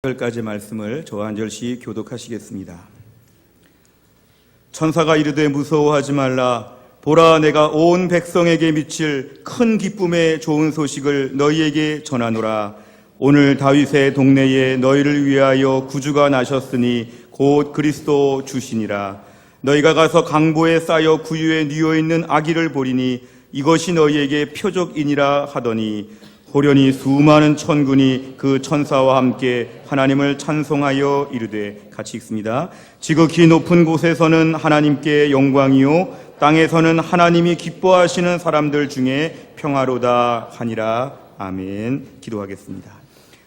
까지 말씀을 저와 한 절씩 교독하시겠습니다. 천사가 이르되 무서워하지 말라. 보라, 내가 온 백성에게 미칠 큰 기쁨의 좋은 소식을 너희에게 전하노라. 오늘 다윗의 동네에 너희를 위하여 구주가 나셨으니 곧 그리스도 주시니라. 너희가 가서 강보에 쌓여 구유에 뉘어 있는 아기를 보리니 이것이 너희에게 표적이니라 하더니 호련히 수많은 천군이 그 천사와 함께 하나님을 찬송하여 이르되, 같이 읽습니다. 지극히 높은 곳에서는 하나님께 영광이요 땅에서는 하나님이 기뻐하시는 사람들 중에 평화로다 하니라. 아멘. 기도하겠습니다.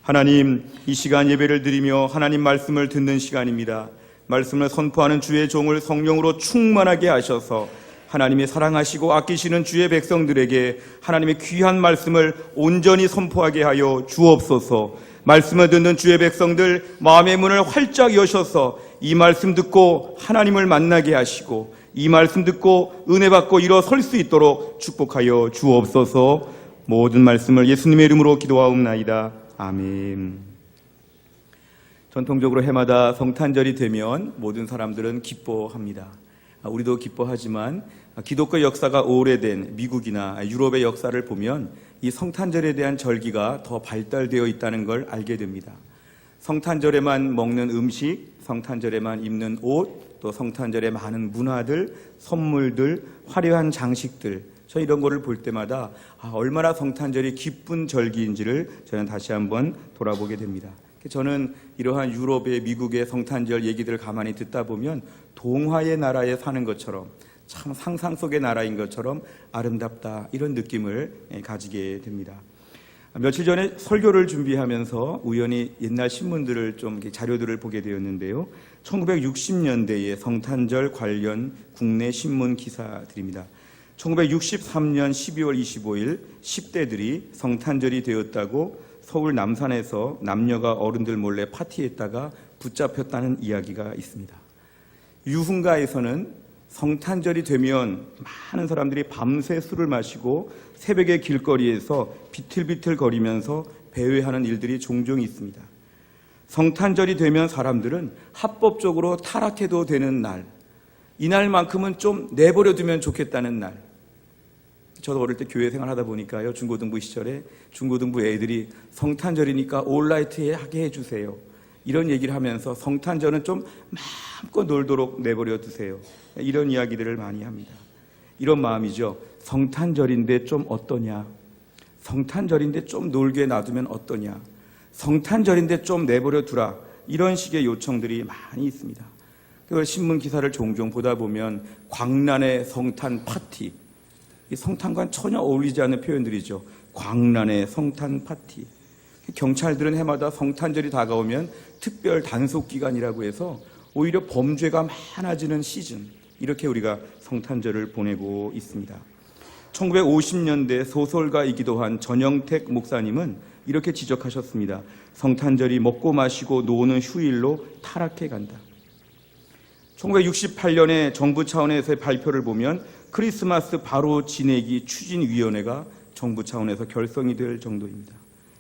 하나님, 이 시간 예배를 드리며 하나님 말씀을 듣는 시간입니다. 말씀을 선포하는 주의 종을 성령으로 충만하게 하셔서 하나님이 사랑하시고 아끼시는 주의 백성들에게 하나님의 귀한 말씀을 온전히 선포하게 하여 주옵소서. 말씀을 듣는 주의 백성들 마음의 문을 활짝 여셔서 이 말씀 듣고 하나님을 만나게 하시고 이 말씀 듣고 은혜 받고 일어설 수 있도록 축복하여 주옵소서. 모든 말씀을 예수님의 이름으로 기도하옵나이다. 아멘. 전통적으로 해마다 성탄절이 되면 모든 사람들은 기뻐합니다. 우리도 기뻐하지만 기독교 역사가 오래된 미국이나 유럽의 역사를 보면 이 성탄절에 대한 절기가 더 발달되어 있다는 걸 알게 됩니다. 성탄절에만 먹는 음식, 성탄절에만 입는 옷, 또 성탄절에 많은 문화들, 선물들, 화려한 장식들, 저 이런 거를 볼 때마다 얼마나 성탄절이 기쁜 절기인지를 저는 다시 한번 돌아보게 됩니다. 저는 이러한 유럽의 미국의 성탄절 얘기들을 가만히 듣다 보면 동화의 나라에 사는 것처럼, 참 상상 속의 나라인 것처럼 아름답다, 이런 느낌을 가지게 됩니다. 며칠 전에 설교를 준비하면서 우연히 옛날 신문들을 좀 자료들을 보게 되었는데요. 1960년대의 성탄절 관련 국내 신문 기사들입니다. 1963년 12월 25일 10대들이 성탄절이 되었다고 서울 남산에서 남녀가 어른들 몰래 파티했다가 붙잡혔다는 이야기가 있습니다. 유흥가에서는 성탄절이 되면 많은 사람들이 밤새 술을 마시고 새벽에 길거리에서 비틀비틀 거리면서 배회하는 일들이 종종 있습니다. 성탄절이 되면 사람들은 합법적으로 타락해도 되는 날, 이날만큼은 좀 내버려두면 좋겠다는 날. 저도 어릴 때 교회 생활하다 보니까요, 중고등부 시절에 중고등부 애들이 성탄절이니까 올라이트 하게 해주세요, 이런 얘기를 하면서 성탄절은 좀 마음껏 놀도록 내버려 두세요, 이런 이야기들을 많이 합니다. 이런 마음이죠. 성탄절인데 좀 어떠냐, 성탄절인데 좀 놀게 놔두면 어떠냐, 성탄절인데 좀 내버려 두라, 이런 식의 요청들이 많이 있습니다. 그걸 신문 기사를 종종 보다 보면 광란의 성탄 파티, 이 성탄과는 전혀 어울리지 않는 표현들이죠. 광란의 성탄 파티. 경찰들은 해마다 성탄절이 다가오면 특별 단속 기간이라고 해서 오히려 범죄가 많아지는 시즌, 이렇게 우리가 성탄절을 보내고 있습니다. 1950년대 소설가이기도 한 전영택 목사님은 이렇게 지적하셨습니다. 성탄절이 먹고 마시고 노는 휴일로 타락해 간다. 1968년에 정부 차원에서의 발표를 보면 크리스마스 바로 지내기 추진위원회가 정부 차원에서 결성이 될 정도입니다.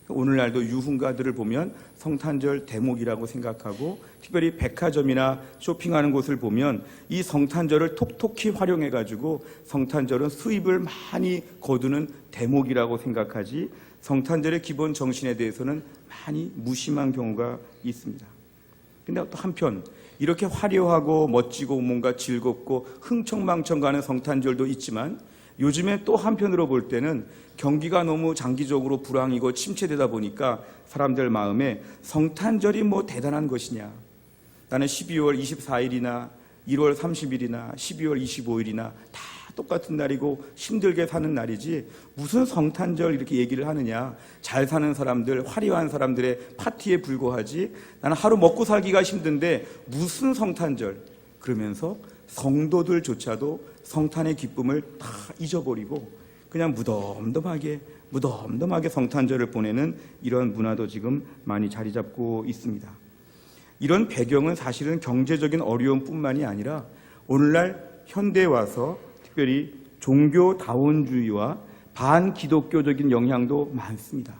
오늘날도 유흥가들을 보면 성탄절 대목이라고 생각하고, 특별히 백화점이나 쇼핑하는 곳을 보면 이 성탄절을 톡톡히 활용해가지고 성탄절은 수입을 많이 거두는 대목이라고 생각하지, 성탄절의 기본 정신에 대해서는 많이 무심한 경우가 있습니다. 근데 또 한편 이렇게 화려하고 멋지고 뭔가 즐겁고 흥청망청 가는 성탄절도 있지만, 요즘에 또 한편으로 볼 때는 경기가 너무 장기적으로 불황이고 침체되다 보니까 사람들 마음에 성탄절이 뭐 대단한 것이냐, 나는 12월 24일이나 1월 30일이나 12월 25일이나 다 똑같은 날이고 힘들게 사는 날이지 무슨 성탄절 이렇게 얘기를 하느냐, 잘 사는 사람들, 화려한 사람들의 파티에 불과하지, 나는 하루 먹고 살기가 힘든데 무슨 성탄절, 그러면서 성도들조차도 성탄의 기쁨을 다 잊어버리고 그냥 무덤덤하게 성탄절을 보내는 이런 문화도 지금 많이 자리 잡고 있습니다. 이런 배경은 사실은 경제적인 어려움뿐만이 아니라 오늘날 현대에 와서 특별히 종교다원주의와 반기독교적인 영향도 많습니다.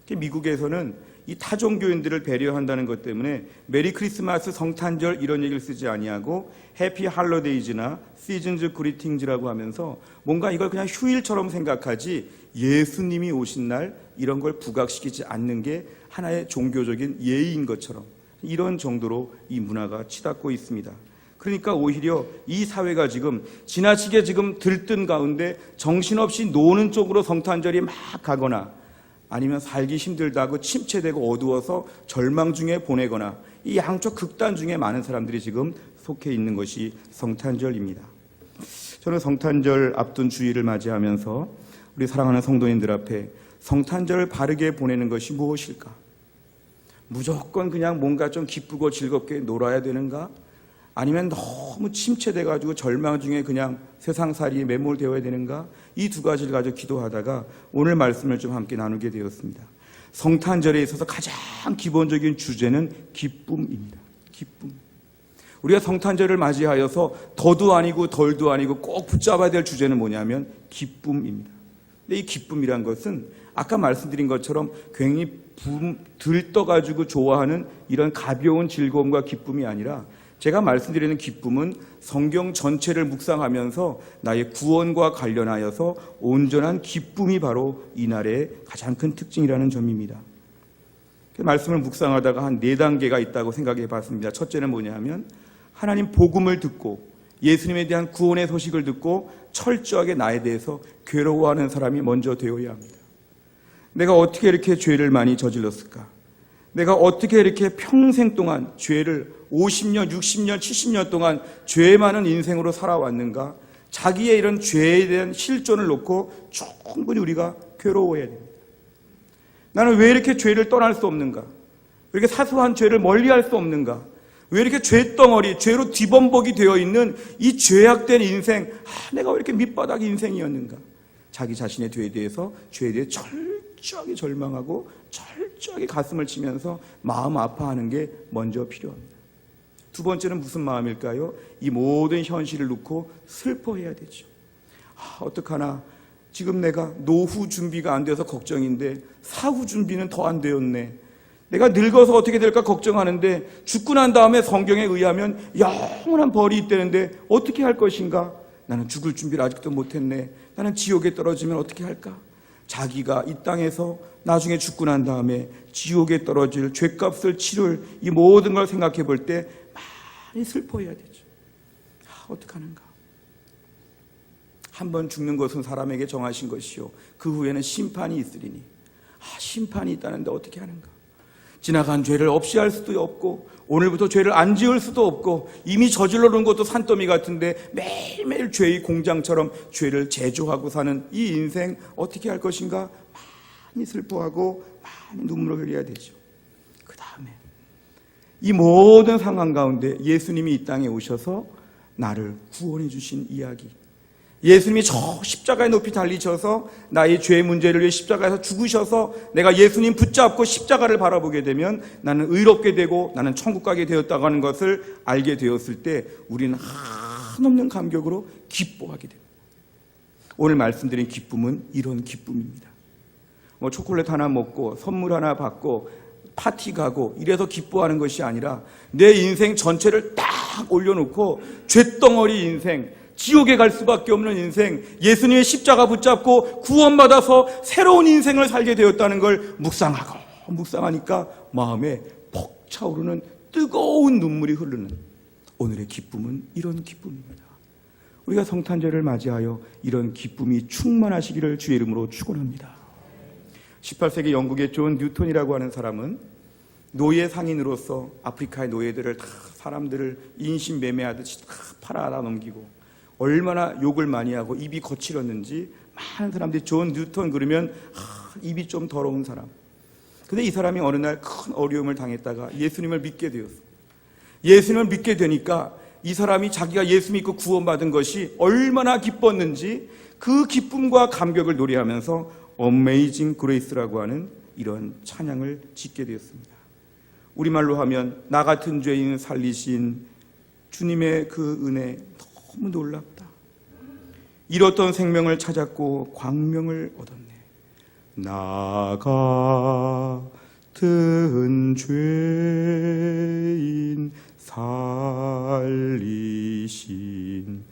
미국에서는 이 타종교인들을 배려한다는 것 때문에 메리 크리스마스, 성탄절 이런 얘기를 쓰지 아니하고 해피 할로데이즈나 시즌즈 그리팅즈라고 하면서 뭔가 이걸 그냥 휴일처럼 생각하지 예수님이 오신 날 이런 걸 부각시키지 않는 게 하나의 종교적인 예의인 것처럼 이런 정도로 이 문화가 치닫고 있습니다. 그러니까 오히려 이 사회가 지금 지나치게 지금 들뜬 가운데 정신없이 노는 쪽으로 성탄절이 막 가거나 아니면 살기 힘들다고 침체되고 어두워서 절망 중에 보내거나 이 양쪽 극단 중에 많은 사람들이 지금 속해 있는 것이 성탄절입니다. 저는 성탄절 앞둔 주일을 맞이하면서 우리 사랑하는 성도님들 앞에 성탄절을 바르게 보내는 것이 무엇일까? 무조건 그냥 뭔가 좀 기쁘고 즐겁게 놀아야 되는가? 아니면 너무 침체돼가지고 절망 중에 그냥 세상살이에 매몰되어야 되는가? 이 두 가지를 가지고 기도하다가 오늘 말씀을 좀 함께 나누게 되었습니다. 성탄절에 있어서 가장 기본적인 주제는 기쁨입니다. 기쁨. 우리가 성탄절을 맞이하여서 더도 아니고 덜도 아니고 꼭 붙잡아야 될 주제는 뭐냐면 기쁨입니다. 근데 이 기쁨이란 것은 아까 말씀드린 것처럼 괜히 들떠가지고 좋아하는 이런 가벼운 즐거움과 기쁨이 아니라 제가 말씀드리는 기쁨은 성경 전체를 묵상하면서 나의 구원과 관련하여서 온전한 기쁨이 바로 이날의 가장 큰 특징이라는 점입니다. 말씀을 묵상하다가 한 4단계가 있다고 생각해 봤습니다. 첫째는 뭐냐 하면 하나님 복음을 듣고 예수님에 대한 구원의 소식을 듣고 철저하게 나에 대해서 괴로워하는 사람이 먼저 되어야 합니다. 내가 어떻게 이렇게 죄를 많이 저질렀을까? 내가 어떻게 이렇게 평생 동안 죄를 50년, 60년, 70년 동안 죄 많은 인생으로 살아왔는가? 자기의 이런 죄에 대한 실존을 놓고 충분히 우리가 괴로워해야 됩니다. 나는 왜 이렇게 죄를 떠날 수 없는가? 왜 이렇게 사소한 죄를 멀리할 수 없는가? 왜 이렇게 죄덩어리, 죄로 뒤범벅이 되어 있는 이 죄악된 인생, 내가 왜 이렇게 밑바닥 인생이었는가? 자기 자신의 죄에 대해서 철저하게 절망하고 철저하게 가슴을 치면서 마음 아파하는 게 먼저 필요합니다. 두 번째는 무슨 마음일까요? 이 모든 현실을 놓고 슬퍼해야 되죠. 어떡하나 지금 내가 노후 준비가 안 돼서 걱정인데 사후 준비는 더 안 되었네. 내가 늙어서 어떻게 될까 걱정하는데 죽고 난 다음에 성경에 의하면 영원한 벌이 있다는데 어떻게 할 것인가? 나는 죽을 준비를 아직도 못했네. 나는 지옥에 떨어지면 어떻게 할까? 자기가 이 땅에서 나중에 죽고 난 다음에 지옥에 떨어질 죄값을 치를 이 모든 걸 생각해 볼 때 많이 슬퍼해야 되죠. 어떡하는가? 한 번 죽는 것은 사람에게 정하신 것이요 그 후에는 심판이 있으리니 심판이 있다는데 어떻게 하는가? 지나간 죄를 없이 할 수도 없고 오늘부터 죄를 안 지을 수도 없고 이미 저질러 놓은 것도 산더미 같은데 매일매일 죄의 공장처럼 죄를 제조하고 사는 이 인생 어떻게 할 것인가? 많이 슬퍼하고 많이 눈물을 흘려야 되죠. 그 다음에 이 모든 상황 가운데 예수님이 이 땅에 오셔서 나를 구원해 주신 이야기, 예수님이 저 십자가에 높이 달리셔서 나의 죄 문제를 위해 십자가에서 죽으셔서 내가 예수님 붙잡고 십자가를 바라보게 되면 나는 의롭게 되고 나는 천국 가게 되었다고 하는 것을 알게 되었을 때 우리는 한없는 감격으로 기뻐하게 됩니다. 오늘 말씀드린 기쁨은 이런 기쁨입니다. 초콜릿 하나 먹고 선물 하나 받고 파티 가고 이래서 기뻐하는 것이 아니라 내 인생 전체를 딱 올려놓고 죄덩어리 인생, 지옥에 갈 수밖에 없는 인생, 예수님의 십자가 붙잡고 구원받아서 새로운 인생을 살게 되었다는 걸 묵상하니까 마음에 벅차오르는 뜨거운 눈물이 흐르는 오늘의 기쁨은 이런 기쁨입니다. 우리가 성탄절을 맞이하여 이런 기쁨이 충만하시기를 주의 이름으로 축원합니다. 18세기 영국의 존 뉴턴이라고 하는 사람은 노예 상인으로서 아프리카의 노예들을 다 사람들을 인신매매하듯이 다 팔아다 넘기고 얼마나 욕을 많이 하고 입이 거칠었는지 많은 사람들이 존 뉴턴 그러면 입이 좀 더러운 사람. 근데 이 사람이 어느 날 큰 어려움을 당했다가 예수님을 믿게 되었어요. 예수님을 믿게 되니까 이 사람이 자기가 예수 믿고 구원받은 것이 얼마나 기뻤는지 그 기쁨과 감격을 노래하면서 Amazing Grace라고 하는 이런 찬양을 짓게 되었습니다. 우리말로 하면 나 같은 죄인 살리신 주님의 그 은혜 너무 놀랍다. 잃었던 생명을 찾았고 광명을 얻었네. 나 죄인 살리신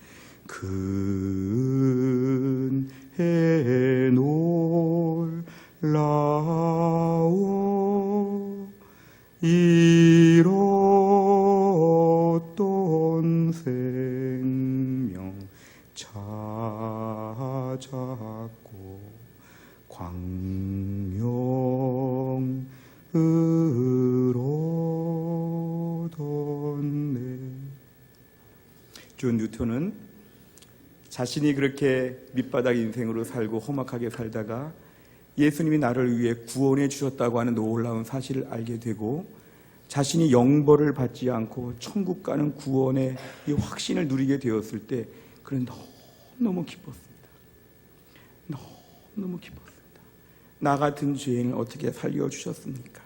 근혜에 놀라워 잃었던 생명 찾았고 광명으로 뒀네. 존 뉴턴은 자신이 그렇게 밑바닥 인생으로 살고 험악하게 살다가 예수님이 나를 위해 구원해 주셨다고 하는 놀라운 사실을 알게 되고 자신이 영벌을 받지 않고 천국 가는 구원의 이 확신을 누리게 되었을 때 그는 너무 기뻤습니다. 너무 기뻤습니다. 나 같은 죄인을 어떻게 살려주셨습니까?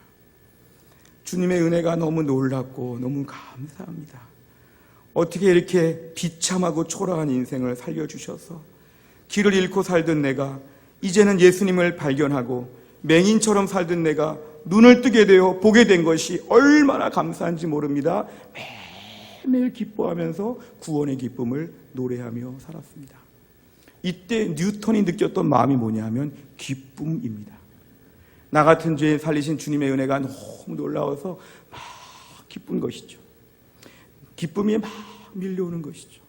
주님의 은혜가 너무 놀랍고 너무 감사합니다. 어떻게 이렇게 비참하고 초라한 인생을 살려주셔서 길을 잃고 살던 내가 이제는 예수님을 발견하고 맹인처럼 살던 내가 눈을 뜨게 되어 보게 된 것이 얼마나 감사한지 모릅니다. 매일매일 기뻐하면서 구원의 기쁨을 노래하며 살았습니다. 이때 뉴턴이 느꼈던 마음이 뭐냐면 기쁨입니다. 나 같은 죄인 살리신 주님의 은혜가 너무 놀라워서 막 기쁜 것이죠. 기쁨이 막 밀려오는 것이죠.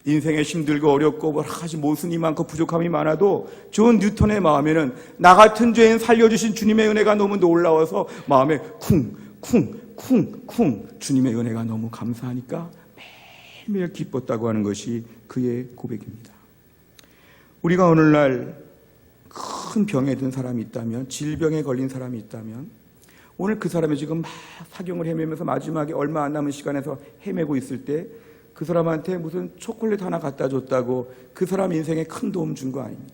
인생에 힘들고 어렵고 여러 가지 모순이 많고 부족함이 많아도 존 뉴턴의 마음에는 나 같은 죄인 살려주신 주님의 은혜가 너무 놀라워서 마음에 쿵쿵쿵쿵 주님의 은혜가 너무 감사하니까 매일매일 기뻤다고 하는 것이 그의 고백입니다. 우리가 오늘날 큰 병에 든 사람이 있다면, 질병에 걸린 사람이 있다면 오늘 그 사람이 지금 막 사경을 헤매면서 마지막에 얼마 안 남은 시간에서 헤매고 있을 때 그 사람한테 무슨 초콜릿 하나 갖다 줬다고 그 사람 인생에 큰 도움 준 거 아닙니다.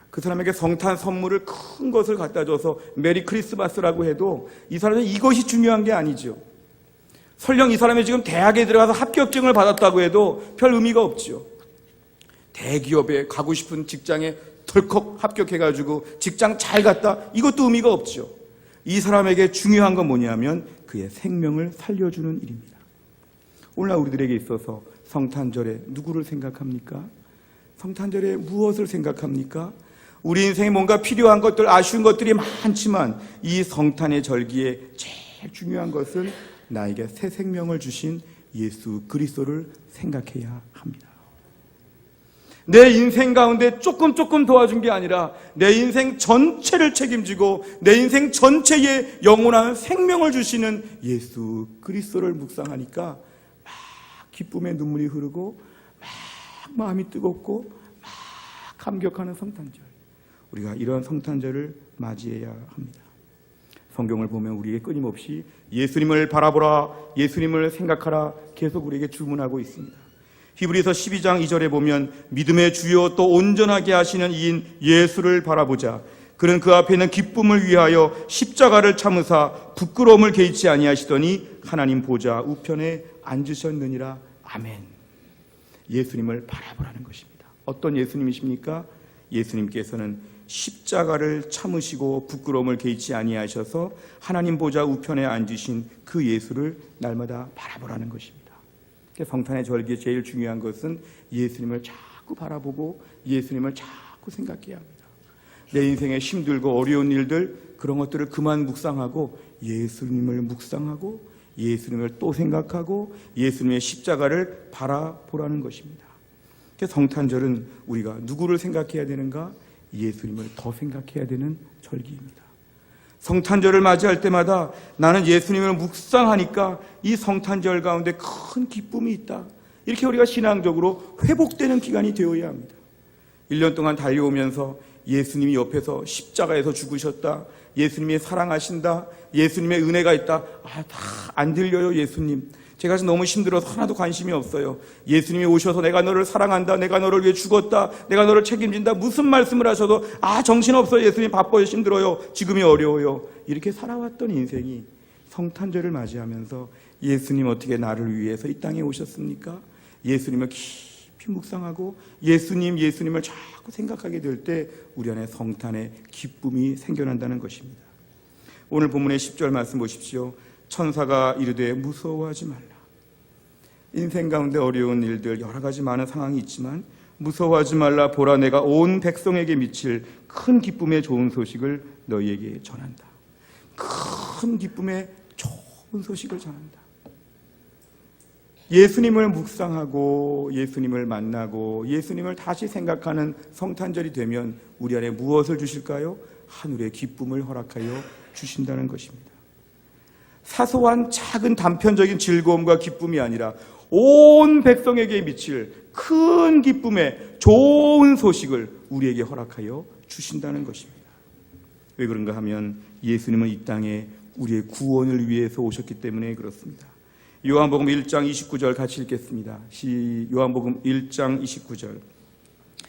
그 사람에게 성탄 선물을 큰 것을 갖다 줘서 메리 크리스마스라고 해도 이 사람은 이것이 중요한 게 아니죠. 설령 이 사람이 지금 대학에 들어가서 합격증을 받았다고 해도 별 의미가 없죠. 대기업에 가고 싶은 직장에 덜컥 합격해가지고 직장 잘 갔다, 이것도 의미가 없죠. 이 사람에게 중요한 건 뭐냐면 그의 생명을 살려주는 일입니다. 오늘날 우리들에게 있어서 성탄절에 누구를 생각합니까? 성탄절에 무엇을 생각합니까? 우리 인생에 뭔가 필요한 것들, 아쉬운 것들이 많지만 이 성탄의 절기에 제일 중요한 것은 나에게 새 생명을 주신 예수 그리스도를 생각해야 합니다. 내 인생 가운데 조금 도와준 게 아니라 내 인생 전체를 책임지고 내 인생 전체에 영원한 생명을 주시는 예수 그리스도를 묵상하니까 막 기쁨의 눈물이 흐르고 막 마음이 뜨겁고 막 감격하는 성탄절. 우리가 이런 성탄절을 맞이해야 합니다. 성경을 보면 우리에게 끊임없이 예수님을 바라보라, 예수님을 생각하라 계속 우리에게 주문하고 있습니다. 히브리서 12장 2절에 보면 믿음의 주요 또 온전하게 하시는 이인 예수를 바라보자. 그는 그 앞에 있는 기쁨을 위하여 십자가를 참으사 부끄러움을 개의치 아니하시더니 하나님 보좌 우편에 앉으셨느니라. 아멘. 예수님을 바라보라는 것입니다. 어떤 예수님이십니까? 예수님께서는 십자가를 참으시고 부끄러움을 개의치 아니하셔서 하나님 보좌 우편에 앉으신 그 예수를 날마다 바라보라는 것입니다. 성탄의 절기에 제일 중요한 것은 예수님을 자꾸 바라보고 예수님을 자꾸 생각해야 합니다. 내 인생에 힘들고 어려운 일들, 그런 것들을 그만 묵상하고 예수님을 묵상하고 예수님을 또 생각하고 예수님의 십자가를 바라보라는 것입니다. 성탄절은 우리가 누구를 생각해야 되는가? 예수님을 더 생각해야 되는 절기입니다. 성탄절을 맞이할 때마다 나는 예수님을 묵상하니까 이 성탄절 가운데 큰 기쁨이 있다. 이렇게 우리가 신앙적으로 회복되는 기간이 되어야 합니다. 1년 동안 달려오면서 예수님이 옆에서 십자가에서 죽으셨다. 예수님이 사랑하신다. 예수님의 은혜가 있다. 다 안 들려요, 예수님. 제가 너무 힘들어서 하나도 관심이 없어요. 예수님이 오셔서 내가 너를 사랑한다. 내가 너를 위해 죽었다. 내가 너를 책임진다. 무슨 말씀을 하셔도 정신없어요. 예수님 바빠요. 힘들어요. 지금이 어려워요. 이렇게 살아왔던 인생이 성탄절을 맞이하면서 예수님 어떻게 나를 위해서 이 땅에 오셨습니까? 예수님을 깊이 묵상하고 예수님을 자꾸 생각하게 될 때 우리 안에 성탄의 기쁨이 생겨난다는 것입니다. 오늘 본문의 10절 말씀 보십시오. 천사가 이르되 무서워하지 말라. 인생 가운데 어려운 일들 여러 가지 많은 상황이 있지만 무서워하지 말라. 보라, 내가 온 백성에게 미칠 큰 기쁨의 좋은 소식을 너희에게 전한다. 큰 기쁨의 좋은 소식을 전한다. 예수님을 묵상하고 예수님을 만나고 예수님을 다시 생각하는 성탄절이 되면 우리 안에 무엇을 주실까요? 하늘의 기쁨을 허락하여 주신다는 것입니다. 사소한 작은 단편적인 즐거움과 기쁨이 아니라 온 백성에게 미칠 큰 기쁨의 좋은 소식을 우리에게 허락하여 주신다는 것입니다. 왜 그런가 하면 예수님은 이 땅에 우리의 구원을 위해서 오셨기 때문에 그렇습니다. 요한복음 1장 29절 같이 읽겠습니다. 요한복음 1장 29절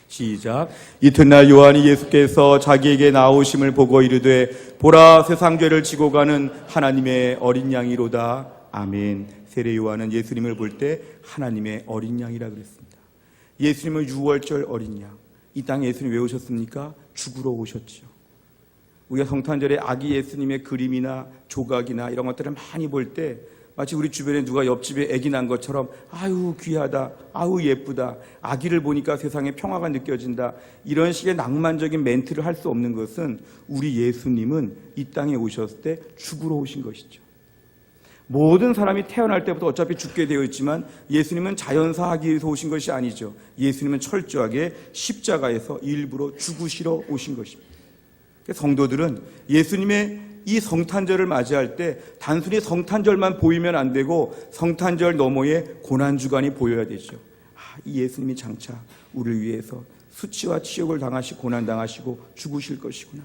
시작. 이튿날 요한이 예수께서 자기에게 나오심을 보고 이르되 보라, 세상 죄를 지고 가는 하나님의 어린 양이로다. 아멘. 세례 요한은 예수님을 볼 때 하나님의 어린 양이라 그랬습니다. 예수님은 6월절 어린 양. 이 땅에 예수님 왜 오셨습니까? 죽으러 오셨죠. 우리가 성탄절에 아기 예수님의 그림이나 조각이나 이런 것들을 많이 볼 때 마치 우리 주변에 누가 옆집에 아기 난 것처럼 아유 귀하다, 아유 예쁘다, 아기를 보니까 세상에 평화가 느껴진다, 이런 식의 낭만적인 멘트를 할 수 없는 것은 우리 예수님은 이 땅에 오셨을 때 죽으러 오신 것이죠. 모든 사람이 태어날 때부터 어차피 죽게 되어 있지만 예수님은 자연사하기 위해서 오신 것이 아니죠. 예수님은 철저하게 십자가에서 일부러 죽으시러 오신 것입니다. 성도들은 예수님의 이 성탄절을 맞이할 때 단순히 성탄절만 보이면 안 되고 성탄절 너머에 고난주간이 보여야 되죠. 이 예수님이 장차 우리를 위해서 수치와 치욕을 당하시고 고난당하시고 죽으실 것이구나.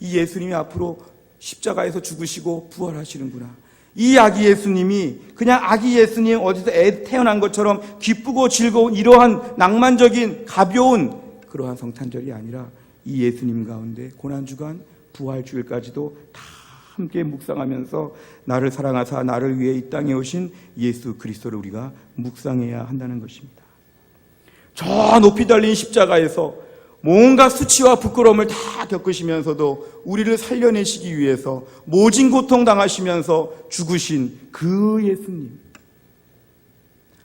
이 예수님이 앞으로 십자가에서 죽으시고 부활하시는구나. 이 아기 예수님이 그냥 아기 예수님 어디서 애 태어난 것처럼 기쁘고 즐거운 이러한 낭만적인 가벼운 그러한 성탄절이 아니라 이 예수님 가운데 고난주간 부활주일까지도 다 함께 묵상하면서 나를 사랑하사 나를 위해 이 땅에 오신 예수 그리스도를 우리가 묵상해야 한다는 것입니다. 저 높이 달린 십자가에서 뭔가 수치와 부끄러움을 다 겪으시면서도 우리를 살려내시기 위해서 모진 고통 당하시면서 죽으신 그 예수님,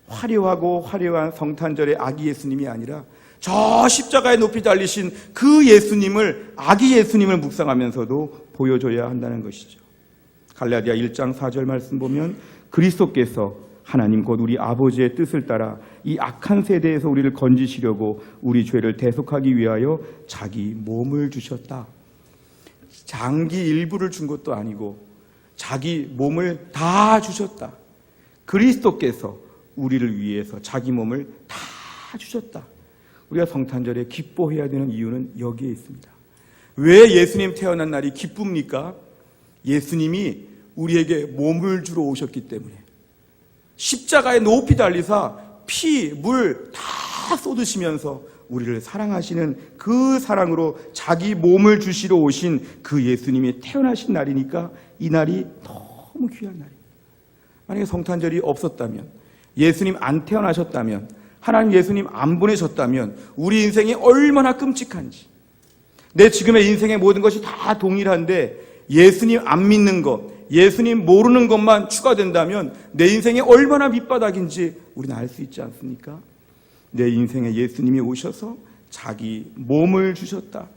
화려하고 화려한 성탄절의 아기 예수님이 아니라 저 십자가에 높이 달리신 그 예수님을, 아기 예수님을 묵상하면서도 보여줘야 한다는 것이죠. 갈라디아 1장 4절 말씀 보면 그리스도께서 하나님 곧 우리 아버지의 뜻을 따라 이 악한 세대에서 우리를 건지시려고 우리 죄를 대속하기 위하여 자기 몸을 주셨다. 장기 일부를 준 것도 아니고 자기 몸을 다 주셨다. 그리스도께서 우리를 위해서 자기 몸을 다 주셨다. 우리가 성탄절에 기뻐해야 되는 이유는 여기에 있습니다. 왜 예수님 태어난 날이 기쁩니까? 예수님이 우리에게 몸을 주러 오셨기 때문에. 십자가에 높이 달리사 피, 물 다 쏟으시면서 우리를 사랑하시는 그 사랑으로 자기 몸을 주시러 오신 그 예수님이 태어나신 날이니까 이 날이 너무 귀한 날입니다. 만약에 성탄절이 없었다면, 예수님 안 태어나셨다면, 하나님 예수님 안 보내셨다면 우리 인생이 얼마나 끔찍한지, 내 지금의 인생의 모든 것이 다 동일한데 예수님 안 믿는 것, 예수님 모르는 것만 추가된다면 내 인생이 얼마나 밑바닥인지 우리는 알 수 있지 않습니까? 내 인생에 예수님이 오셔서 자기 몸을 주셨다.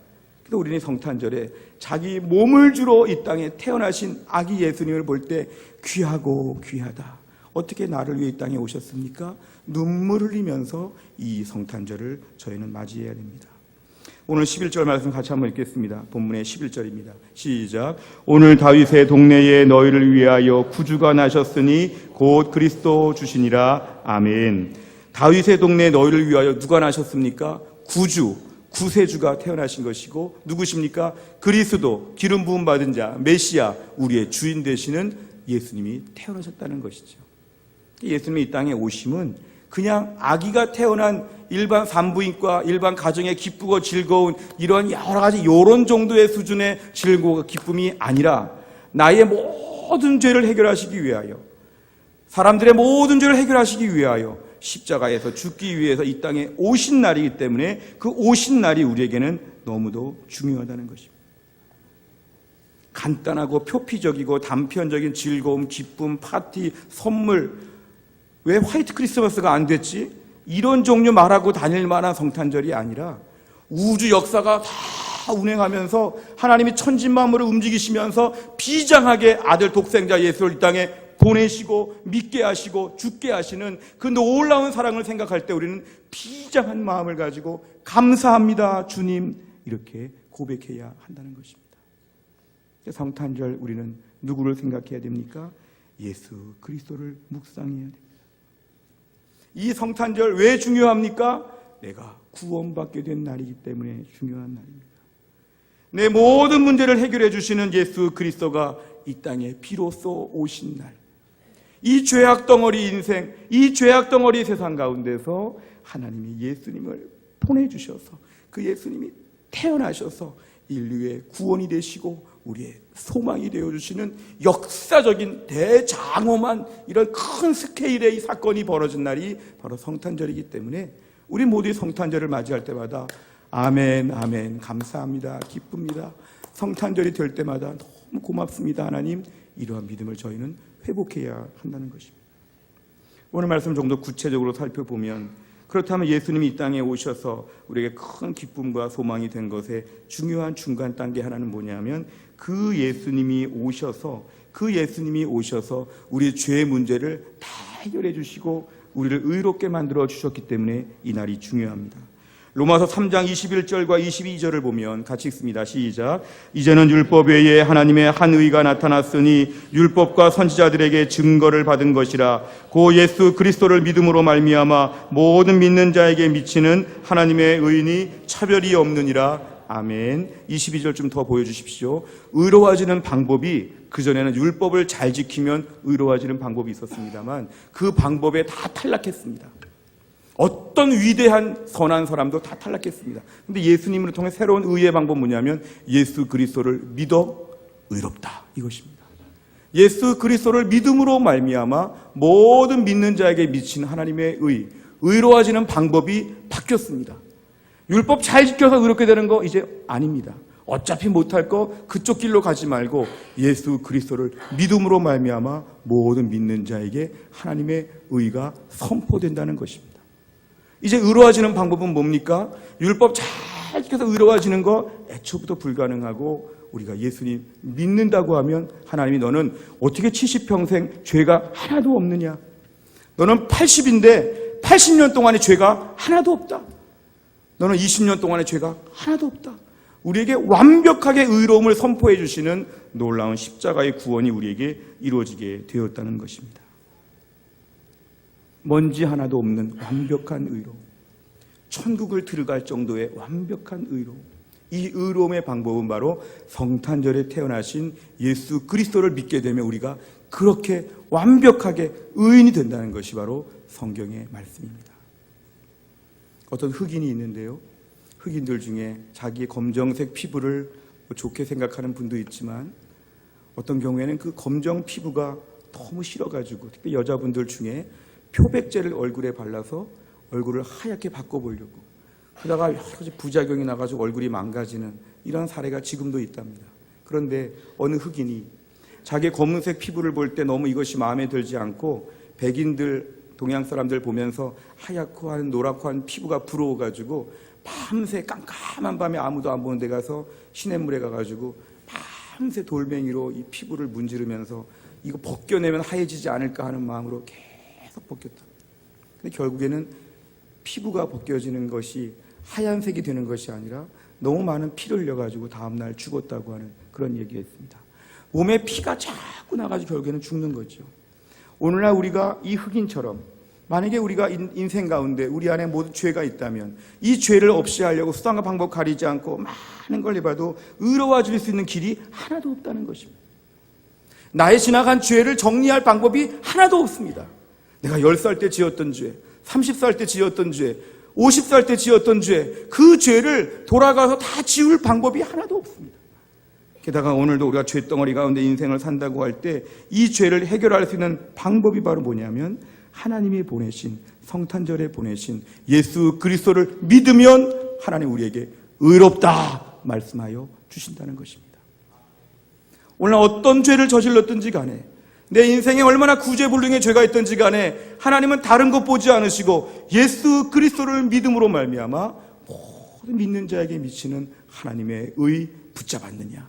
그래서 우리는 성탄절에 자기 몸을 주러 이 땅에 태어나신 아기 예수님을 볼 때 귀하고 귀하다. 어떻게 나를 위해 이 땅에 오셨습니까? 눈물 흘리면서 이 성탄절을 저희는 맞이해야 됩니다. 오늘 11절 말씀 같이 한번 읽겠습니다. 본문의 11절입니다. 시작. 오늘 다윗의 동네에 너희를 위하여 구주가 나셨으니 곧 그리스도 주시니라. 아멘. 다윗의 동네에 너희를 위하여 누가 나셨습니까? 구주, 구세주가 태어나신 것이고 누구십니까? 그리스도, 기름 부음 받은 자, 메시아, 우리의 주인 되시는 예수님이 태어나셨다는 것이죠. 예수님이 이 땅에 오심은 그냥 아기가 태어난 일반 산부인과 일반 가정의 기쁘고 즐거운 이런 여러 가지 이런 정도의 수준의 즐거움과 기쁨이 아니라 나의 모든 죄를 해결하시기 위하여, 사람들의 모든 죄를 해결하시기 위하여 십자가에서 죽기 위해서 이 땅에 오신 날이기 때문에 그 오신 날이 우리에게는 너무도 중요하다는 것입니다. 간단하고 표피적이고 단편적인 즐거움, 기쁨, 파티, 선물, 왜 화이트 크리스마스가 안 됐지? 이런 종류 말하고 다닐 만한 성탄절이 아니라 우주 역사가 다 운행하면서 하나님이 천진만물을 움직이시면서 비장하게 아들 독생자 예수를 이 땅에 보내시고 믿게 하시고 죽게 하시는 그 놀라운 사랑을 생각할 때 우리는 비장한 마음을 가지고 감사합니다 주님 이렇게 고백해야 한다는 것입니다. 성탄절 우리는 누구를 생각해야 됩니까? 예수 그리스도를 묵상해야 됩니다. 이 성탄절 왜 중요합니까? 내가 구원받게 된 날이기 때문에 중요한 날입니다. 내 모든 문제를 해결해 주시는 예수 그리스도가 이 땅에 비로소 오신 날, 이 죄악 덩어리 인생, 이 죄악 덩어리 세상 가운데서 하나님이 예수님을 보내주셔서 그 예수님이 태어나셔서 인류의 구원이 되시고 우리의 소망이 되어주시는 역사적인 대장엄한 이런 큰 스케일의 이 사건이 벌어진 날이 바로 성탄절이기 때문에 우리 모두 성탄절을 맞이할 때마다 아멘 아멘 감사합니다 기쁩니다 성탄절이 될 때마다 너무 고맙습니다 하나님 이러한 믿음을 저희는 회복해야 한다는 것입니다. 오늘 말씀 좀 더 구체적으로 살펴보면 그렇다면 예수님이 이 땅에 오셔서 우리에게 큰 기쁨과 소망이 된 것의 중요한 중간 단계 하나는 뭐냐면 그 예수님이 오셔서 우리의 죄의 문제를 다 해결해 주시고 우리를 의롭게 만들어 주셨기 때문에 이 날이 중요합니다. 로마서 3장 21절과 22절을 보면 같이 읽습니다. 시작. 이제는 율법 외에 하나님의 한 의가 나타났으니 율법과 선지자들에게 증거를 받은 것이라. 고 예수 그리스도를 믿음으로 말미암아 모든 믿는 자에게 미치는 하나님의 의인이 차별이 없느니라. 아멘. 22절 좀 더 보여주십시오. 의로워지는 방법이 그전에는 율법을 잘 지키면 의로워지는 방법이 있었습니다만 그 방법에 다 탈락했습니다. 어떤 위대한 선한 사람도 다 탈락했습니다. 그런데 예수님을 통해 새로운 의의 방법은 뭐냐면 예수 그리스도를 믿어 의롭다 이것입니다. 예수 그리스도를 믿음으로 말미암아 모든 믿는 자에게 미친 하나님의 의로워지는 방법이 바뀌었습니다. 율법 잘 지켜서 의롭게 되는 거 이제 아닙니다. 어차피 못할 거 그쪽 길로 가지 말고 예수 그리스도를 믿음으로 말미암아 모든 믿는 자에게 하나님의 의가 선포된다는 것입니다. 이제 의로워지는 방법은 뭡니까? 율법 잘 지켜서 의로워지는 거 애초부터 불가능하고 우리가 예수님 믿는다고 하면 하나님이 너는 어떻게 70평생 죄가 하나도 없느냐? 너는 80인데 80년 동안의 죄가 하나도 없다. 너는 20년 동안의 죄가 하나도 없다. 우리에게 완벽하게 의로움을 선포해 주시는 놀라운 십자가의 구원이 우리에게 이루어지게 되었다는 것입니다. 먼지 하나도 없는 완벽한 의로움, 천국을 들어갈 정도의 완벽한 의로움. 이 의로움의 방법은 바로 성탄절에 태어나신 예수 그리스도를 믿게 되면 우리가 그렇게 완벽하게 의인이 된다는 것이 바로 성경의 말씀입니다. 어떤 흑인이 있는데요, 흑인들 중에 자기의 검정색 피부를 좋게 생각하는 분도 있지만 어떤 경우에는 그 검정 피부가 너무 싫어가지고 특히 여자분들 중에 표백제를 얼굴에 발라서 얼굴을 하얗게 바꿔보려고 그러다가 여러 가지 부작용이 나가지고 얼굴이 망가지는 이런 사례가 지금도 있답니다. 그런데 어느 흑인이 자기 검은색 피부를 볼 때 너무 이것이 마음에 들지 않고 백인들, 동양 사람들 보면서 하얗고 한 노랗고 한 피부가 부러워가지고 밤새 깜깜한 밤에 아무도 안 보는 데 가서 시냇물에 가가지고 밤새 돌멩이로 이 피부를 문지르면서 이거 벗겨내면 하얘지지 않을까 하는 마음으로 계속 벗겼다. 근데 결국에는 피부가 벗겨지는 것이 하얀색이 되는 것이 아니라 너무 많은 피를 흘려가지고 다음날 죽었다고 하는 그런 얘기였습니다. 몸에 피가 자꾸 나가지고 결국에는 죽는 거죠. 오늘날 우리가 이 흑인처럼 만약에 우리가 인생 가운데 우리 안에 모든 죄가 있다면 이 죄를 없이 하려고 수단과 방법 가리지 않고 많은 걸 해봐도 의로워질 수 있는 길이 하나도 없다는 것입니다. 나의 지나간 죄를 정리할 방법이 하나도 없습니다. 내가 10살 때 지었던 죄, 30살 때 지었던 죄, 50살 때 지었던 죄, 그 죄를 돌아가서 다 지울 방법이 하나도 없습니다. 게다가 오늘도 우리가 죄덩어리 가운데 인생을 산다고 할 때 이 죄를 해결할 수 있는 방법이 바로 뭐냐면 하나님이 보내신, 성탄절에 보내신 예수 그리스도를 믿으면 하나님 우리에게 의롭다 말씀하여 주신다는 것입니다. 오늘 어떤 죄를 저질렀든지 간에, 내 인생에 얼마나 구제불능의 죄가 있든지 간에 하나님은 다른 것 보지 않으시고 예수 그리스도를 믿음으로 말미암아 모든 믿는 자에게 미치는 하나님의 의 붙잡았느냐?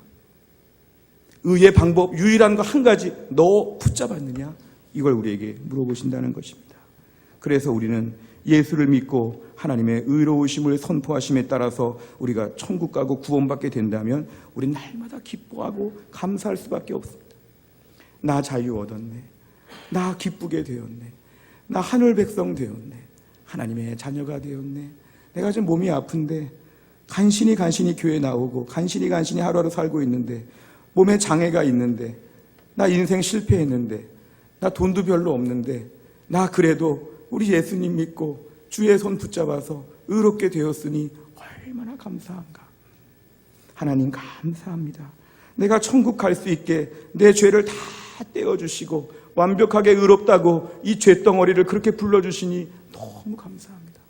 의의 방법 유일한 거 한 가지, 너 붙잡았느냐? 이걸 우리에게 물어보신다는 것입니다. 그래서 우리는 예수를 믿고 하나님의 의로우심을 선포하심에 따라서 우리가 천국 가고 구원받게 된다면 우리는 날마다 기뻐하고 감사할 수밖에 없습니다. 나 자유 얻었네. 나 기쁘게 되었네. 나 하늘 백성 되었네. 하나님의 자녀가 되었네. 내가 지금 몸이 아픈데 간신히 교회 나오고 간신히 하루하루 살고 있는데, 몸에 장애가 있는데, 나 인생 실패했는데, 나 돈도 별로 없는데, 나 그래도 우리 예수님 믿고 주의 손 붙잡아서 의롭게 되었으니 얼마나 감사한가. 하나님 감사합니다. 내가 천국 갈 수 있게 내 죄를 다 떼어주시고 완벽하게 의롭다고 이 죄덩어리를 그렇게 불러주시니 너무 감사합니다.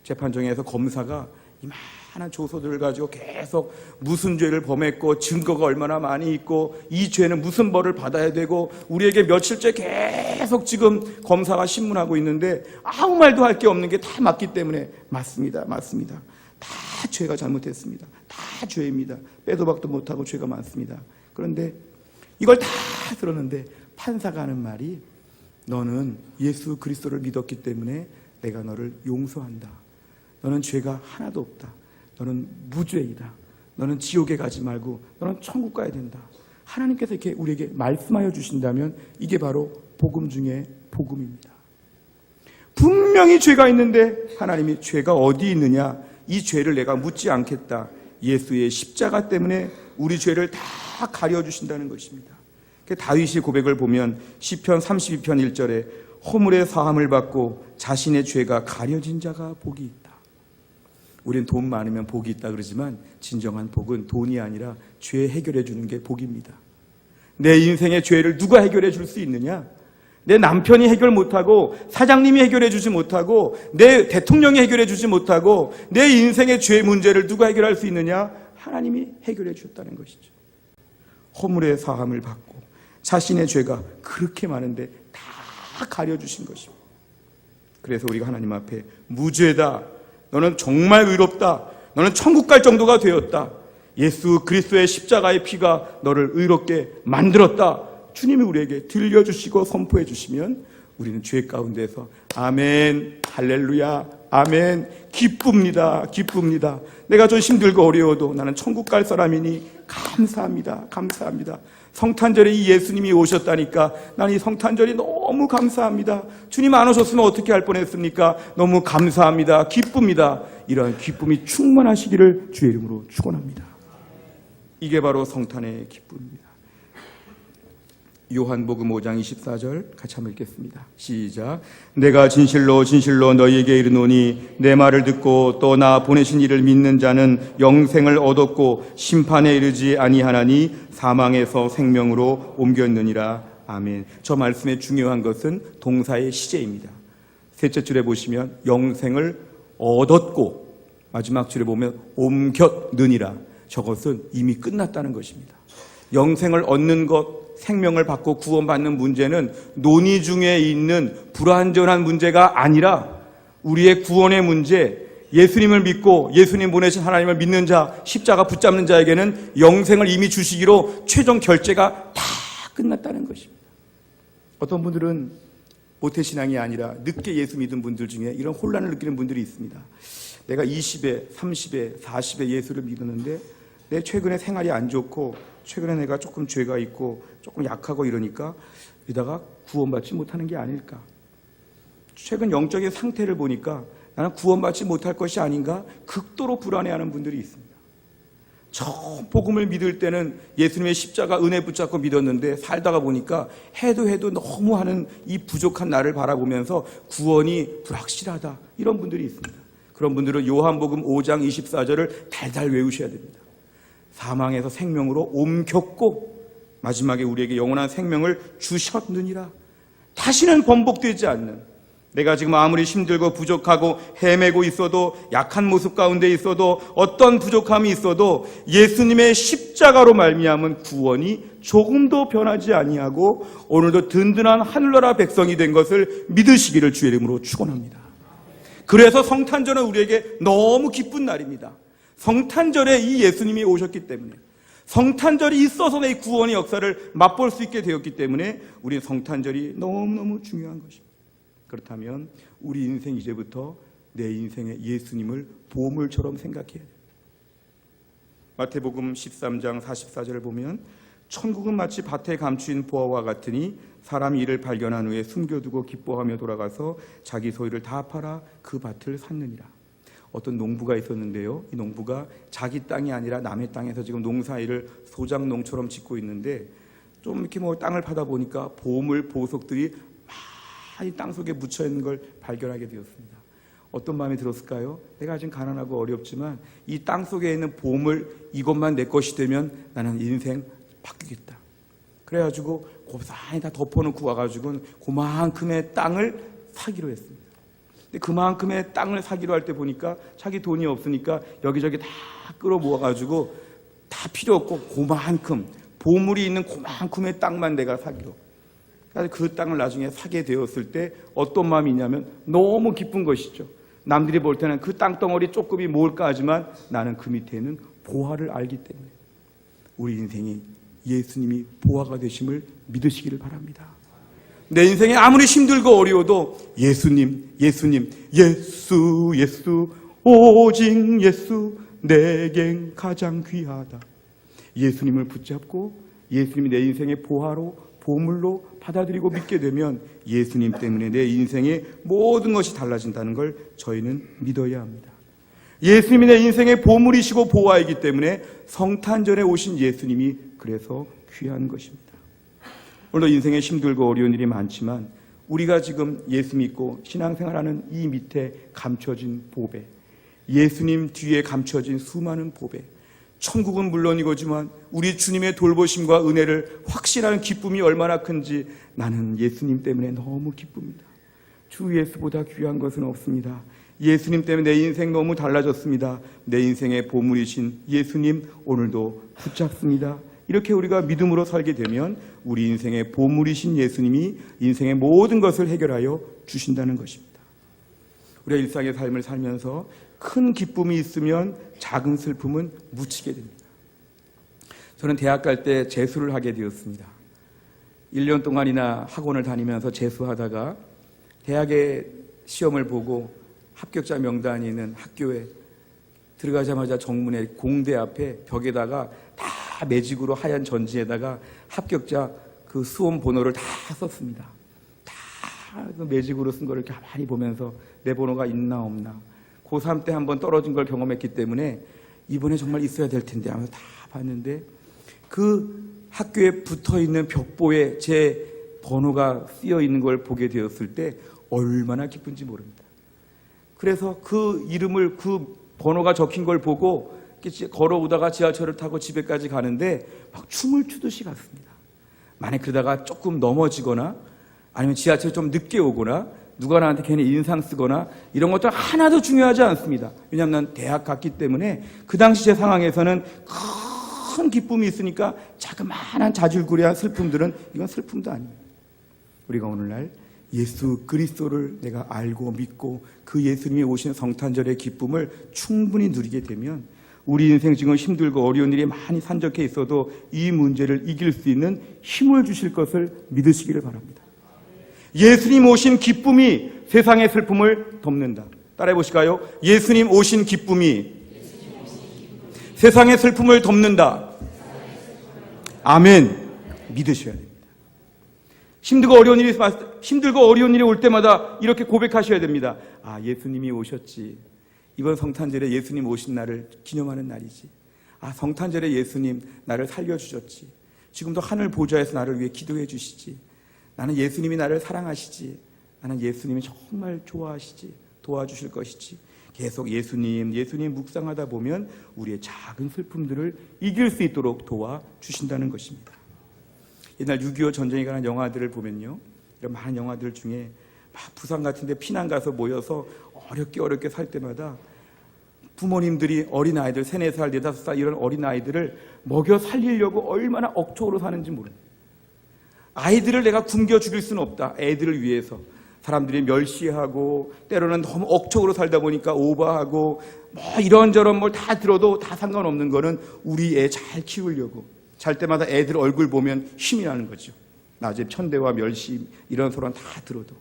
재판정에서 검사가 이만한 조서들을 가지고 계속 무슨 죄를 범했고 증거가 얼마나 많이 있고 이 죄는 무슨 벌을 받아야 되고 우리에게 며칠째 계속 지금 검사가 신문하고 있는데 아무 말도 할 게 없는 게 다 맞기 때문에 맞습니다. 다 죄가 잘못했습니다. 다 죄입니다. 빼도 박도 못하고 죄가 많습니다. 그런데 이걸 다 들었는데 판사가 하는 말이, 너는 예수 그리스도를 믿었기 때문에 내가 너를 용서한다. 너는 죄가 하나도 없다. 너는 무죄이다. 너는 지옥에 가지 말고 너는 천국 가야 된다. 하나님께서 이렇게 우리에게 말씀하여 주신다면 이게 바로 복음 중에 복음입니다. 분명히 죄가 있는데 하나님이 죄가 어디 있느냐, 이 죄를 내가 묻지 않겠다. 예수의 십자가 때문에 우리 죄를 다 가려주신다는 것입니다. 다윗의 고백을 보면 시편 32편 1절에 허물의 사함을 받고 자신의 죄가 가려진 자가 복이 있다. 우리는 돈 많으면 복이 있다 그러지만 진정한 복은 돈이 아니라 죄 해결해 주는 게 복입니다. 내 인생의 죄를 누가 해결해 줄 수 있느냐? 내 남편이 해결 못하고 사장님이 해결해 주지 못하고 내 대통령이 해결해 주지 못하고 내 인생의 죄 문제를 누가 해결할 수 있느냐? 하나님이 해결해 주셨다는 것이죠. 허물의 사함을 받고 자신의 죄가 그렇게 많은데 다 가려주신 것입니다. 그래서 우리가 하나님 앞에 무죄다, 너는 정말 의롭다, 너는 천국 갈 정도가 되었다, 예수 그리스도의 십자가의 피가 너를 의롭게 만들었다, 주님이 우리에게 들려주시고 선포해 주시면 우리는 죄 가운데서 아멘, 할렐루야, 아멘, 기쁩니다. 내가 좀 힘들고 어려워도 나는 천국 갈 사람이니 감사합니다. 성탄절에 이 예수님이 오셨다니까 나는 이 성탄절이 너무 감사합니다. 주님 안 오셨으면 어떻게 할 뻔했습니까? 너무 감사합니다. 기쁩니다. 이러한 기쁨이 충만하시기를 주의 이름으로 축원합니다. 이게 바로 성탄의 기쁨입니다. 요한복음 5장 24절 같이 한번 읽겠습니다. 시작. 내가 진실로 너희에게 이르노니 내 말을 듣고 또 나 보내신 이를 믿는 자는 영생을 얻었고 심판에 이르지 아니하나니 사망에서 생명으로 옮겼느니라. 아멘. 저 말씀의 중요한 것은 동사의 시제입니다. 셋째 줄에 보시면 영생을 얻었고 마지막 줄에 보면 옮겼느니라. 저것은 이미 끝났다는 것입니다. 영생을 얻는 것, 생명을 받고 구원받는 문제는 논의 중에 있는 불완전한 문제가 아니라 우리의 구원의 문제, 예수님을 믿고 예수님 보내신 하나님을 믿는 자, 십자가 붙잡는 자에게는 영생을 이미 주시기로 최종 결제가 다 끝났다는 것입니다. 어떤 분들은 모태신앙이 아니라 늦게 예수 믿은 분들 중에 이런 혼란을 느끼는 분들이 있습니다. 내가 20에, 30에, 40에 예수를 믿었는데 내 최근에 생활이 안 좋고 최근에 내가 조금 죄가 있고 조금 약하고 이러니까 이러다가 구원받지 못하는 게 아닐까. 최근 영적인 상태를 보니까 나는 구원받지 못할 것이 아닌가 극도로 불안해하는 분들이 있습니다. 처음 복음을 믿을 때는 예수님의 십자가 은혜 붙잡고 믿었는데 살다가 보니까 해도 너무 하는 이 부족한 나를 바라보면서 구원이 불확실하다, 이런 분들이 있습니다. 그런 분들은 요한복음 5장 24절을 달달 외우셔야 됩니다. 사망에서 생명으로 옮겼고 마지막에 우리에게 영원한 생명을 주셨느니라. 다시는 번복되지 않는 내가 지금 아무리 힘들고 부족하고 헤매고 있어도, 약한 모습 가운데 있어도, 어떤 부족함이 있어도 예수님의 십자가로 말미암은 구원이 조금도 변하지 아니하고 오늘도 든든한 하늘나라 백성이 된 것을 믿으시기를 주의 이름으로 축원합니다. 그래서 성탄절은 우리에게 너무 기쁜 날입니다. 성탄절에 이 예수님이 오셨기 때문에, 성탄절이 있어서 내 구원의 역사를 맛볼 수 있게 되었기 때문에 우리 성탄절이 너무너무 중요한 것입니다. 그렇다면 우리 인생 이제부터 내 인생의 예수님을 보물처럼 생각해야 돼요. 마태복음 13장 44절을 보면 천국은 마치 밭에 감추인 보화와 같으니 사람이 이를 발견한 후에 숨겨두고 기뻐하며 돌아가서 자기 소유를 다 팔아 그 밭을 샀느니라. 어떤 농부가 있었는데요, 이 농부가 자기 땅이 아니라 남의 땅에서 지금 농사일을 소작농처럼 짓고 있는데 좀 이렇게 땅을 파다 보니까 보물, 보석들이 많이 땅속에 묻혀있는 걸 발견하게 되었습니다. 어떤 마음이 들었을까요? 내가 지금 가난하고 어렵지만 이 땅속에 있는 보물, 이것만 내 것이 되면 나는 인생 바뀌겠다. 그래가지고 곱상히 다 덮어놓고 와가지고는 그만큼의 땅을 사기로 했습니다. 근데 그만큼의 땅을 사기로 할 때 보니까 자기 돈이 없으니까 여기저기 다 끌어모아가지고 다 필요 없고 그만큼 보물이 있는 그만큼의 땅만 내가 사기로. 그래서 그 땅을 나중에 사게 되었을 때 어떤 마음이 있냐면 너무 기쁜 것이죠. 남들이 볼 때는 그 땅덩어리 조금이 뭘까 하지만 나는 그 밑에는 보화를 알기 때문에 우리 인생이 예수님이 보화가 되심을 믿으시기를 바랍니다. 내 인생에 아무리 힘들고 어려워도 예수님, 예수님, 예수, 예수, 오직 예수, 내겐 가장 귀하다. 예수님을 붙잡고 예수님이 내 인생의 보화로, 보물로 받아들이고 믿게 되면 예수님 때문에 내 인생의 모든 것이 달라진다는 걸 저희는 믿어야 합니다. 예수님이 내 인생의 보물이시고 보화이기 때문에 성탄절에 오신 예수님이 그래서 귀한 것입니다. 오늘도 인생에 힘들고 어려운 일이 많지만 우리가 지금 예수 믿고 신앙생활하는 이 밑에 감춰진 보배, 예수님 뒤에 감춰진 수많은 보배, 천국은 물론이거지만 우리 주님의 돌보심과 은혜를 확신하는 기쁨이 얼마나 큰지 나는 예수님 때문에 너무 기쁩니다. 주 예수보다 귀한 것은 없습니다. 예수님 때문에 내 인생 너무 달라졌습니다. 내 인생의 보물이신 예수님 오늘도 붙잡습니다. 이렇게 우리가 믿음으로 살게 되면 우리 인생의 보물이신 예수님이 인생의 모든 것을 해결하여 주신다는 것입니다. 우리가 일상의 삶을 살면서 큰 기쁨이 있으면 작은 슬픔은 묻히게 됩니다. 저는 대학 갈 때 재수를 하게 되었습니다. 1년 동안이나 학원을 다니면서 재수하다가 대학의 시험을 보고 합격자 명단이 있는 학교에 들어가자마자 정문에 공대 앞에 벽에다가 다 매직으로 하얀 전지에다가 합격자 그 수험 번호를 다 썼습니다. 다 그 매직으로 쓴 거를 가만히 보면서 내 번호가 있나 없나. 고3 때 한번 떨어진 걸 경험했기 때문에 이번에 정말 있어야 될 텐데 하면서 다 봤는데 그 학교에 붙어있는 벽보에 제 번호가 쓰여 있는 걸 보게 되었을 때 얼마나 기쁜지 모릅니다. 그래서 그 이름을, 그 번호가 적힌 걸 보고 걸어오다가 지하철을 타고 집에까지 가는데 막 춤을 추듯이 갔습니다. 만약 그러다가 조금 넘어지거나 아니면 지하철 좀 늦게 오거나 누가 나한테 괜히 인상 쓰거나 이런 것들 하나도 중요하지 않습니다. 왜냐하면 난 대학 갔기 때문에 그 당시 제 상황에서는 큰 기쁨이 있으니까 자그마한 자질구레한 슬픔들은 이건 슬픔도 아니에요. 우리가 오늘날 예수 그리스도를 내가 알고 믿고 그 예수님이 오신 성탄절의 기쁨을 충분히 누리게 되면 우리 인생 지금 힘들고 어려운 일이 많이 산적해 있어도 이 문제를 이길 수 있는 힘을 주실 것을 믿으시기를 바랍니다. 예수님 오신 기쁨이 세상의 슬픔을 덮는다. 따라해 보실까요? 예수님 오신 기쁨이 세상의 슬픔을 덮는다. 아멘. 믿으셔야 됩니다. 힘들고 어려운 일이 올 때마다 이렇게 고백하셔야 됩니다. 아, 예수님이 오셨지. 이번 성탄절에 예수님 오신 날을 기념하는 날이지. 아, 성탄절에 예수님 나를 살려주셨지. 지금도 하늘 보좌에서 나를 위해 기도해 주시지. 나는 예수님이 나를 사랑하시지. 나는 예수님이 정말 좋아하시지. 도와주실 것이지. 계속 예수님 묵상하다 보면 우리의 작은 슬픔들을 이길 수 있도록 도와주신다는 것입니다. 옛날 6.25 전쟁에 관한 영화들을 보면요, 이런 많은 영화들 중에 막 부산 같은 데 피난 가서 모여서 어렵게 살 때마다 부모님들이 어린아이들 3, 4살, 4, 5살 이런 어린아이들을 먹여 살리려고 얼마나 억초로 사는지 모릅니다. 아이들을 내가 굶겨 죽일 수는 없다. 애들을 위해서 사람들이 멸시하고 때로는 너무 억초로 살다 보니까 오버하고 뭐 이런저런 뭘 다 들어도 다 상관없는 거는 우리 애 잘 키우려고 잘 때마다 애들 얼굴 보면 힘이 나는 거죠. 낮에 편대와 멸시 이런 소리는 다 들어도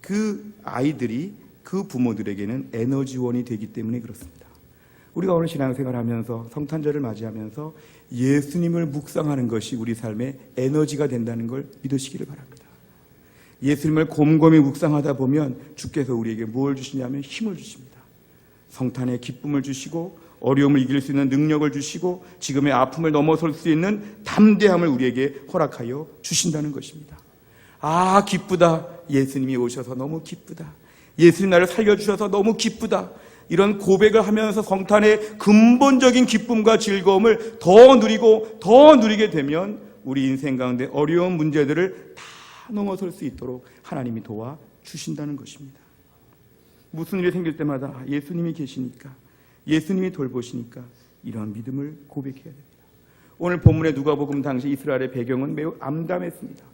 그 아이들이 그 부모들에게는 에너지원이 되기 때문에 그렇습니다. 우리가 오늘 신앙생활을 하면서 성탄절을 맞이하면서 예수님을 묵상하는 것이 우리 삶의 에너지가 된다는 걸 믿으시기를 바랍니다. 예수님을 곰곰이 묵상하다 보면 주께서 우리에게 뭘 주시냐면 힘을 주십니다. 성탄의 기쁨을 주시고 어려움을 이길 수 있는 능력을 주시고 지금의 아픔을 넘어설 수 있는 담대함을 우리에게 허락하여 주신다는 것입니다. 아, 기쁘다. 예수님이 오셔서 너무 기쁘다. 예수님 나를 살려주셔서 너무 기쁘다. 이런 고백을 하면서 성탄의 근본적인 기쁨과 즐거움을 더 누리고 더 누리게 되면 우리 인생 가운데 어려운 문제들을 다 넘어설 수 있도록 하나님이 도와주신다는 것입니다. 무슨 일이 생길 때마다 예수님이 계시니까, 예수님이 돌보시니까 이런 믿음을 고백해야 됩니다. 오늘 본문의 누가복음 당시 이스라엘의 배경은 매우 암담했습니다.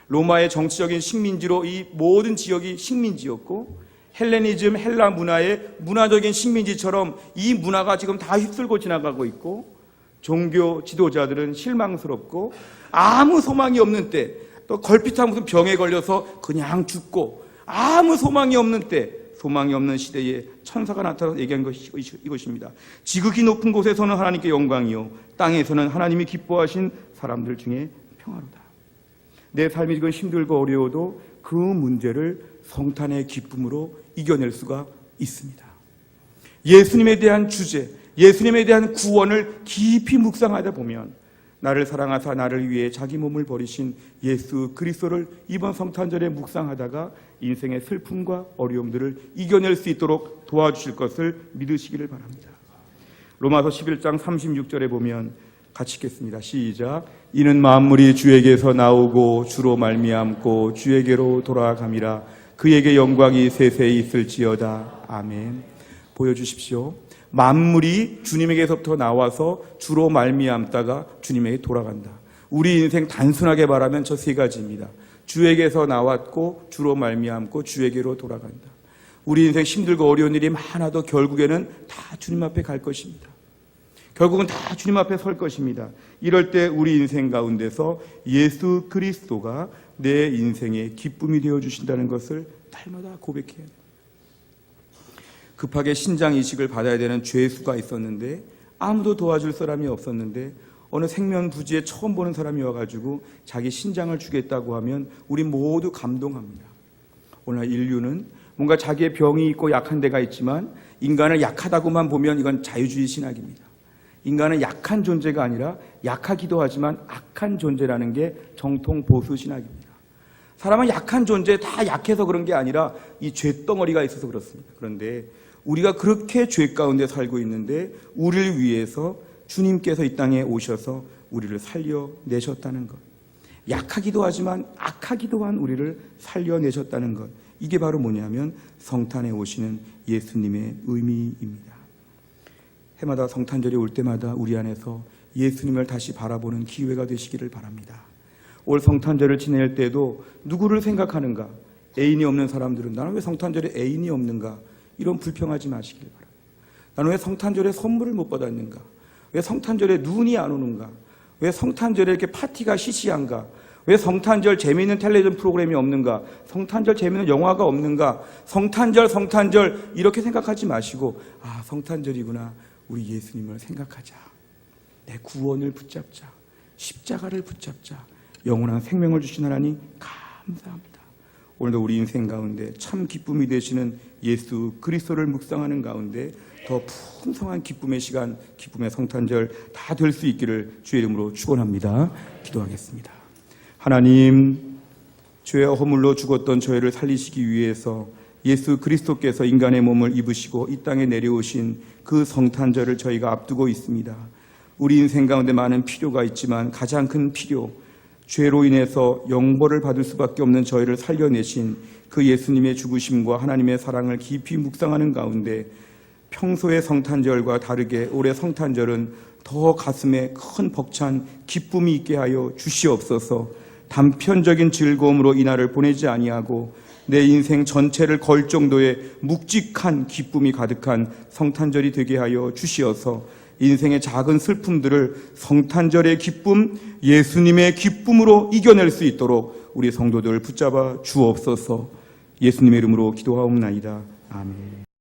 로마의 정치적인 식민지로 이 모든 지역이 식민지였고 헬레니즘, 헬라 문화의 문화적인 식민지처럼 이 문화가 지금 다 휩쓸고 지나가고 있고 종교 지도자들은 실망스럽고 아무 소망이 없는 때, 또 걸핏한 무슨 병에 걸려서 그냥 죽고 아무 소망이 없는 때, 소망이 없는 시대에 천사가 나타나서 얘기한 것이 이것입니다. 지극히 높은 곳에서는 하나님께 영광이요 땅에서는 하나님이 기뻐하신 사람들 중에 평화로다. 내 삶이 지금 힘들고 어려워도 그 문제를 성탄의 기쁨으로 이겨낼 수가 있습니다. 예수님에 대한 주제, 예수님에 대한 구원을 깊이 묵상하다 보면 나를 사랑하사 나를 위해 자기 몸을 버리신 예수 그리스도를 이번 성탄절에 묵상하다가 인생의 슬픔과 어려움들을 이겨낼 수 있도록 도와주실 것을 믿으시기를 바랍니다. 로마서 11장 36절에 보면 같이 읽겠습니다. 시작. 이는 만물이 주에게서 나오고 주로 말미암고 주에게로 돌아감이라. 그에게 영광이 세세히 있을지어다. 아멘. 보여주십시오. 만물이 주님에게서부터 나와서 주로 말미암다가 주님에게 돌아간다. 우리 인생 단순하게 말하면 저 세 가지입니다. 주에게서 나왔고 주로 말미암고 주에게로 돌아간다. 우리 인생 힘들고 어려운 일이 많아도 결국에는 다 주님 앞에 갈 것입니다. 결국은 다 주님 앞에 설 것입니다. 이럴 때 우리 인생 가운데서 예수 그리스도가 내 인생의 기쁨이 되어주신다는 것을 날마다 고백해야 합니다. 급하게 신장 이식을 받아야 되는 죄수가 있었는데 아무도 도와줄 사람이 없었는데 어느 생면부지에 처음 보는 사람이 와가지고 자기 신장을 주겠다고 하면 우리 모두 감동합니다. 오늘 인류는 뭔가 자기의 병이 있고 약한 데가 있지만 인간을 약하다고만 보면 이건 자유주의 신학입니다. 인간은 약한 존재가 아니라 약하기도 하지만 악한 존재라는 게 정통 보수 신학입니다. 사람은 약한 존재, 다 약해서 그런 게 아니라 이 죄덩어리가 있어서 그렇습니다. 그런데 우리가 그렇게 죄 가운데 살고 있는데 우리를 위해서 주님께서 이 땅에 오셔서 우리를 살려내셨다는 것. 약하기도 하지만 악하기도 한 우리를 살려내셨다는 것. 이게 바로 뭐냐면 성탄에 오시는 예수님의 의미입니다. 해마다 성탄절이 올 때마다 우리 안에서 예수님을 다시 바라보는 기회가 되시기를 바랍니다. 올 성탄절을 지낼 때도 누구를 생각하는가? 애인이 없는 사람들은 나는 왜 성탄절에 애인이 없는가? 이런 불평하지 마시길 바랍니다. 나는 왜 성탄절에 선물을 못 받았는가? 왜 성탄절에 눈이 안 오는가? 왜 성탄절에 이렇게 파티가 시시한가? 왜 성탄절 재미있는 텔레비전 프로그램이 없는가? 성탄절 재미있는 영화가 없는가? 성탄절 이렇게 생각하지 마시고 아, 성탄절이구나. 우리 예수님을 생각하자. 내 구원을 붙잡자. 십자가를 붙잡자. 영원한 생명을 주신 하나님 감사합니다. 오늘도 우리 인생 가운데 참 기쁨이 되시는 예수 그리스도를 묵상하는 가운데 더 풍성한 기쁨의 시간, 기쁨의 성탄절 다 될 수 있기를 주의 이름으로 축원합니다. 기도하겠습니다. 하나님, 죄의 허물로 죽었던 저희를 살리시기 위해서 예수 그리스도께서 인간의 몸을 입으시고 이 땅에 내려오신 그 성탄절을 저희가 앞두고 있습니다. 우리 인생 가운데 많은 필요가 있지만 가장 큰 필요, 죄로 인해서 영벌을 받을 수밖에 없는 저희를 살려내신 그 예수님의 죽으심과 하나님의 사랑을 깊이 묵상하는 가운데 평소의 성탄절과 다르게 올해 성탄절은 더 가슴에 큰 벅찬 기쁨이 있게 하여 주시옵소서. 단편적인 즐거움으로 이날을 보내지 아니하고 내 인생 전체를 걸 정도의 묵직한 기쁨이 가득한 성탄절이 되게 하여 주시어서 인생의 작은 슬픔들을 성탄절의 기쁨, 예수님의 기쁨으로 이겨낼 수 있도록 우리 성도들 붙잡아 주옵소서. 예수님의 이름으로 기도하옵나이다. 아멘.